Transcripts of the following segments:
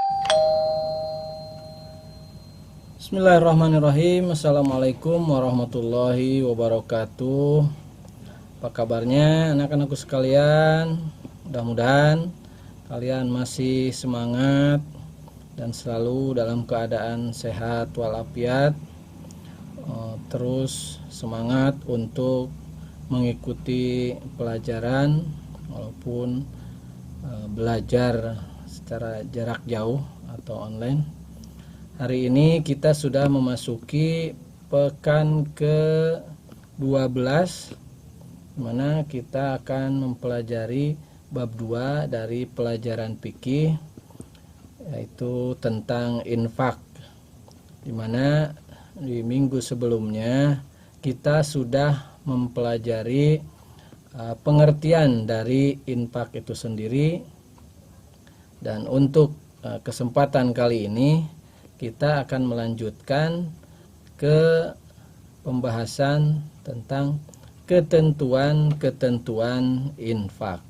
Bismillahirrahmanirrahim. Assalamualaikum warahmatullahi wabarakatuh. Apa kabarnya anak-anakku sekalian? Mudah-mudahan kalian masih semangat dan selalu dalam keadaan sehat walafiat. Terus semangat untuk mengikuti pelajaran walaupun belajar secara jarak jauh atau online. Hari ini kita sudah memasuki pekan ke-12, di mana kita akan mempelajari bab 2 dari pelajaran fikih, yaitu tentang infak. Di mana di minggu sebelumnya kita sudah mempelajari pengertian dari infak itu sendiri, dan untuk kesempatan kali ini kita akan melanjutkan ke pembahasan tentang ketentuan-ketentuan infak.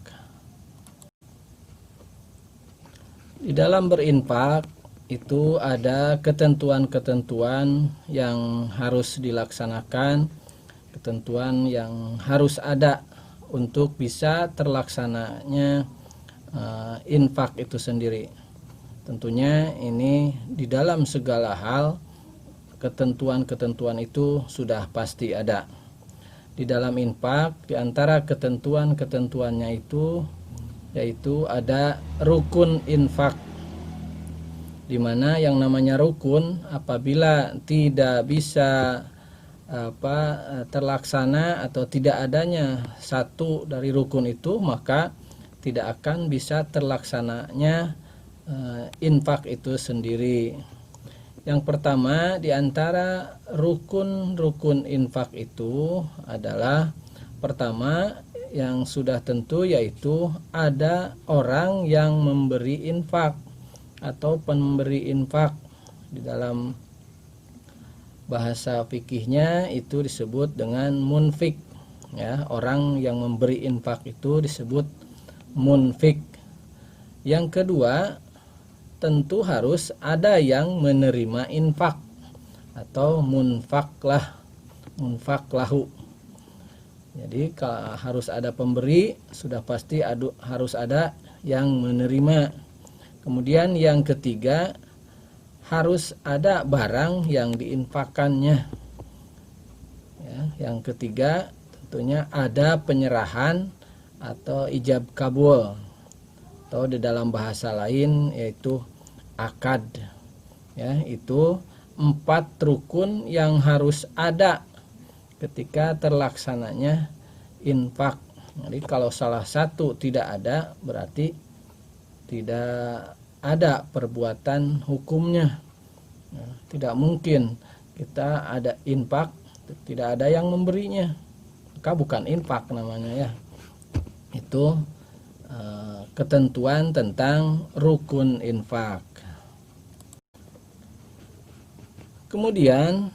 Di dalam berinfak itu ada ketentuan-ketentuan yang harus dilaksanakan, ketentuan yang harus ada untuk bisa terlaksananya infak itu sendiri. Tentunya ini di dalam segala hal ketentuan-ketentuan itu sudah pasti ada. Di dalam infak, di antara ketentuan-ketentuannya itu yaitu ada rukun infak, di mana yang namanya rukun apabila tidak bisa terlaksana atau tidak adanya satu dari rukun itu, maka tidak akan bisa terlaksananya infak itu sendiri. Yang pertama di antara rukun-rukun infak itu adalah, pertama yang sudah tentu yaitu ada orang yang memberi infak atau pemberi infak. Di dalam bahasa fikihnya itu disebut dengan munfik, ya, orang yang memberi infak itu disebut munfik. Yang kedua, tentu harus ada yang menerima infak atau munfaklahu. Jadi kalau harus ada pemberi, sudah pasti harus ada yang menerima. Kemudian yang ketiga, harus ada barang yang diinfakkannya. Ya, yang ketiga tentunya ada penyerahan atau ijab kabul, atau di dalam bahasa lain yaitu akad. Ya, itu 4 rukun yang harus ada ketika terlaksananya infak. Jadi kalau salah satu tidak ada, berarti tidak ada perbuatan hukumnya. Nah, tidak mungkin kita ada infak tidak ada yang memberinya, maka bukan infak namanya, ya. Itu ketentuan tentang rukun infak. Kemudian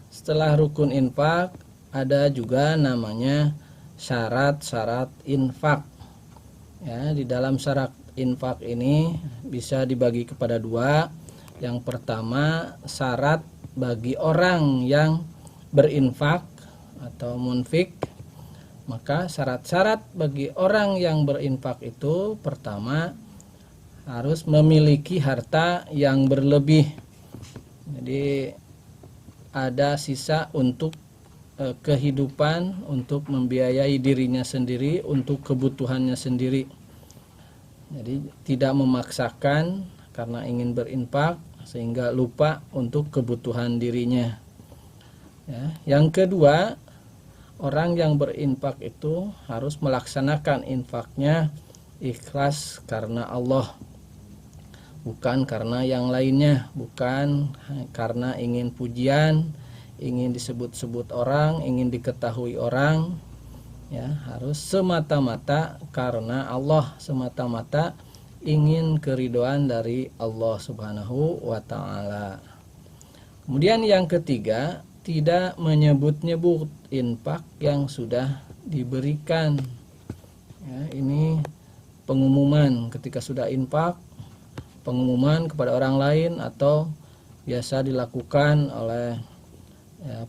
setelah rukun infak ada juga namanya syarat-syarat infak. Ya, di dalam syarat infak ini bisa dibagi kepada 2. Yang pertama, syarat bagi orang yang berinfak atau munfik. Maka syarat-syarat bagi orang yang berinfak itu, pertama harus memiliki harta yang berlebih. Jadi ada sisa untuk kehidupan, untuk membiayai dirinya sendiri, untuk kebutuhannya sendiri. Jadi tidak memaksakan karena ingin berinfak sehingga lupa untuk kebutuhan dirinya. Ya. Yang kedua, orang yang berinfak itu harus melaksanakan infaknya ikhlas karena Allah, bukan karena yang lainnya, bukan karena ingin pujian, ingin disebut-sebut orang, ingin diketahui orang. Ya, harus semata-mata karena Allah, semata-mata ingin keridhaan dari Allah Subhanahu wa ta'ala. Kemudian yang ketiga, tidak menyebut-nyebut infak yang sudah diberikan. Ya, ini pengumuman ketika sudah infak, pengumuman kepada orang lain, atau biasa dilakukan oleh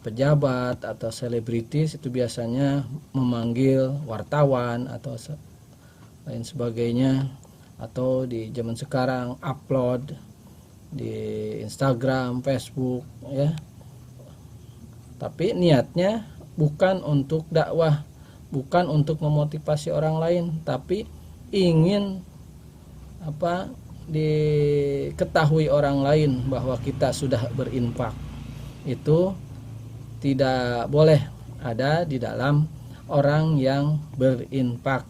pejabat atau selebritis, itu biasanya memanggil wartawan atau lain sebagainya, atau di zaman sekarang upload di Instagram, Facebook ya. Tapi niatnya bukan untuk dakwah, bukan untuk memotivasi orang lain, tapi ingin diketahui orang lain bahwa kita sudah berinfak. Itu tidak boleh ada di dalam orang yang berinfak.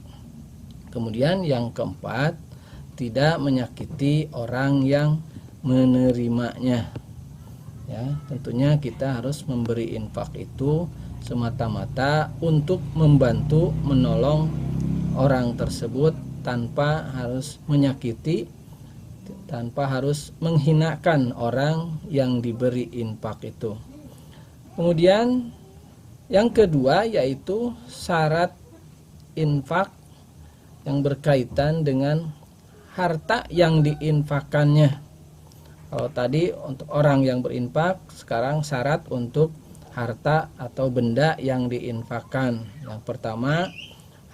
Kemudian yang keempat, tidak menyakiti orang yang menerimanya. Ya, tentunya kita harus memberi infak itu semata-mata untuk membantu, menolong orang tersebut tanpa harus menyakiti, tanpa harus menghinakan orang yang diberi infak itu. Kemudian yang kedua yaitu syarat infak yang berkaitan dengan harta yang diinfakannya. Kalau tadi untuk orang yang berinfak, sekarang syarat untuk harta atau benda yang diinfakkan. Yang pertama,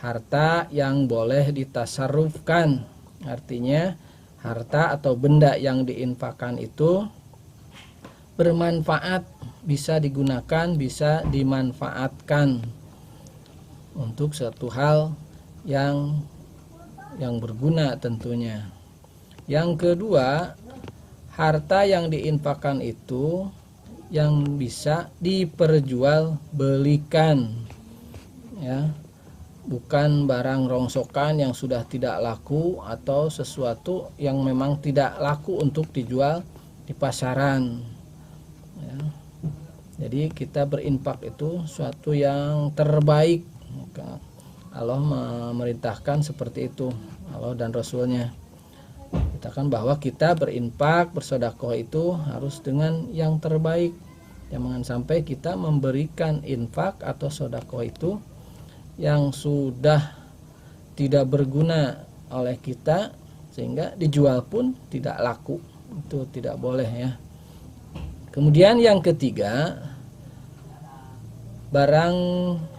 harta yang boleh ditasarrufkan. Artinya harta atau benda yang diinfakkan itu bermanfaat, bisa digunakan, bisa dimanfaatkan untuk suatu hal yang berguna tentunya. Yang kedua, harta yang diinfakkan itu yang bisa diperjualbelikan, ya, bukan barang rongsokan yang sudah tidak laku atau sesuatu yang memang tidak laku untuk dijual di pasaran. Ya. Jadi kita berinfak itu suatu yang terbaik. Allah memerintahkan seperti itu, Allah dan Rasulnya. Katakan bahwa kita berinfak, bersedekah itu harus dengan yang terbaik. Jangan sampai kita memberikan infak atau sedekah itu yang sudah tidak berguna oleh kita sehingga dijual pun tidak laku. Itu tidak boleh ya. Kemudian yang ketiga, barang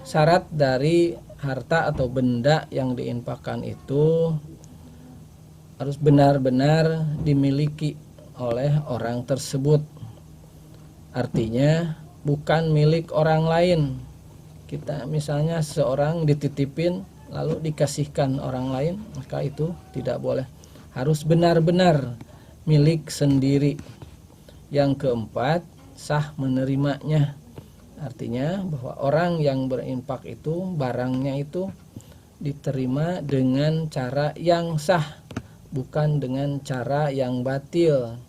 syarat dari harta atau benda yang diinfakkan itu harus benar-benar dimiliki oleh orang tersebut. Artinya bukan milik orang lain. Kita misalnya seorang dititipin lalu dikasihkan orang lain, maka itu tidak boleh. Harus benar-benar milik sendiri. Yang keempat, sah menerimanya. Artinya bahwa orang yang berinfak itu barangnya itu diterima dengan cara yang sah, bukan dengan cara yang batil,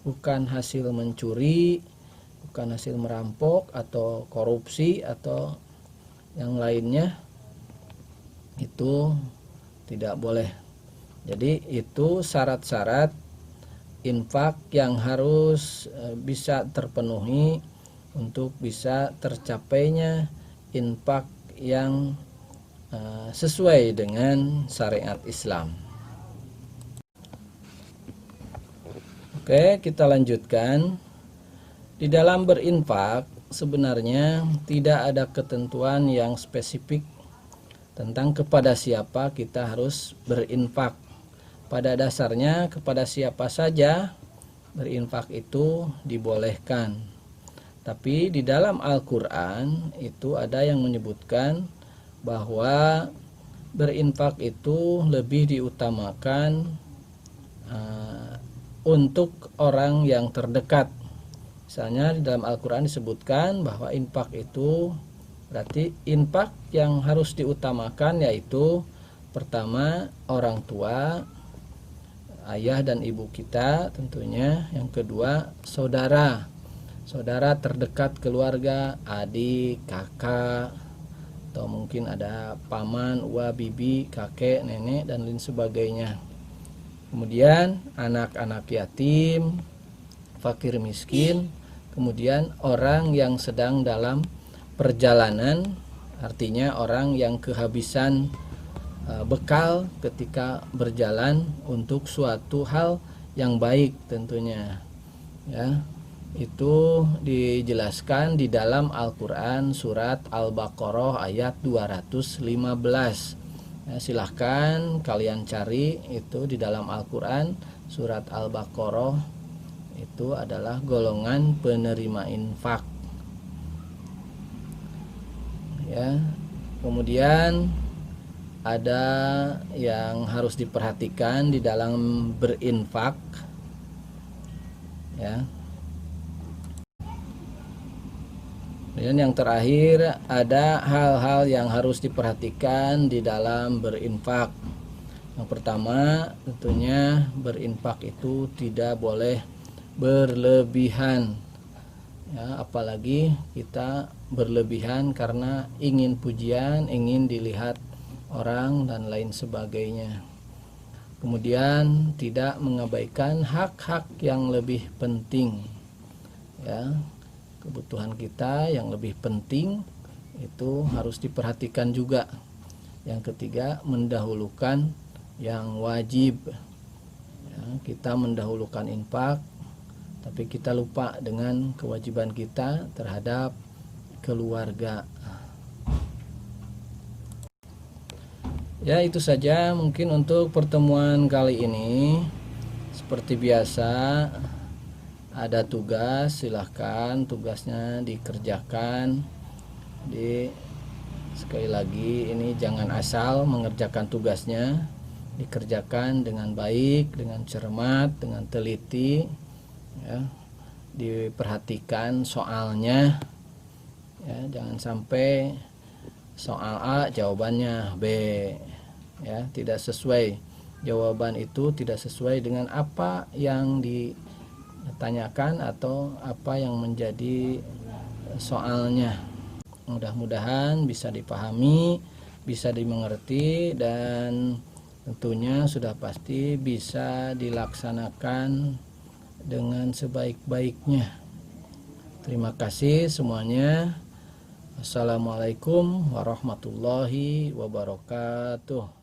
bukan hasil mencuri, bukan hasil merampok atau korupsi atau yang lainnya. Itu tidak boleh. Jadi itu syarat-syarat infak yang harus bisa terpenuhi untuk bisa tercapainya infak yang sesuai dengan syariat Islam. Oke, kita lanjutkan. Di dalam berinfak sebenarnya tidak ada ketentuan yang spesifik tentang kepada siapa kita harus berinfak. Pada dasarnya kepada siapa saja berinfak itu dibolehkan. Tapi di dalam Al-Quran itu ada yang menyebutkan bahwa berinfak itu lebih diutamakan untuk orang yang terdekat. Misalnya di dalam Al-Quran disebutkan bahwa infak itu berarti infak yang harus diutamakan yaitu pertama orang tua, ayah dan ibu kita tentunya. Yang kedua saudara terdekat keluarga, adik, kakak, atau mungkin ada paman, uwa, bibi, kakek, nenek dan lain sebagainya. Kemudian anak-anak yatim, fakir miskin, kemudian orang yang sedang dalam perjalanan, artinya orang yang kehabisan bekal ketika berjalan untuk suatu hal yang baik tentunya, ya. Itu dijelaskan di dalam Al-Quran surat Al-Baqarah ayat 215. Ya, silahkan kalian cari itu di dalam Al-Quran surat Al-Baqarah, itu adalah golongan penerima infak, ya. Kemudian ada yang harus diperhatikan di dalam berinfak, ya. Dan yang terakhir, ada hal-hal yang harus diperhatikan di dalam berinfak. Yang pertama, tentunya berinfak itu tidak boleh berlebihan, ya, apalagi kita berlebihan karena ingin pujian, ingin dilihat orang dan lain sebagainya. Kemudian tidak mengabaikan hak-hak yang lebih penting, ya. Kebutuhan kita yang lebih penting itu harus diperhatikan juga. Yang ketiga, mendahulukan yang wajib, ya, kita mendahulukan infak tapi kita lupa dengan kewajiban kita terhadap keluarga. Ya, itu saja mungkin untuk pertemuan kali ini. Seperti biasa, ada tugas, silahkan tugasnya dikerjakan. Sekali lagi, ini jangan asal mengerjakan tugasnya, dikerjakan dengan baik, dengan cermat, dengan teliti, ya. Diperhatikan soalnya, ya, jangan sampai soal A jawabannya B, ya, tidak sesuai. Jawaban itu tidak sesuai dengan apa yang ditanyakan atau apa yang menjadi soalnya. Mudah-mudahan bisa dipahami, bisa dimengerti, dan tentunya sudah pasti bisa dilaksanakan dengan sebaik-baiknya. Terima kasih semuanya. Assalamualaikum warahmatullahi wabarakatuh.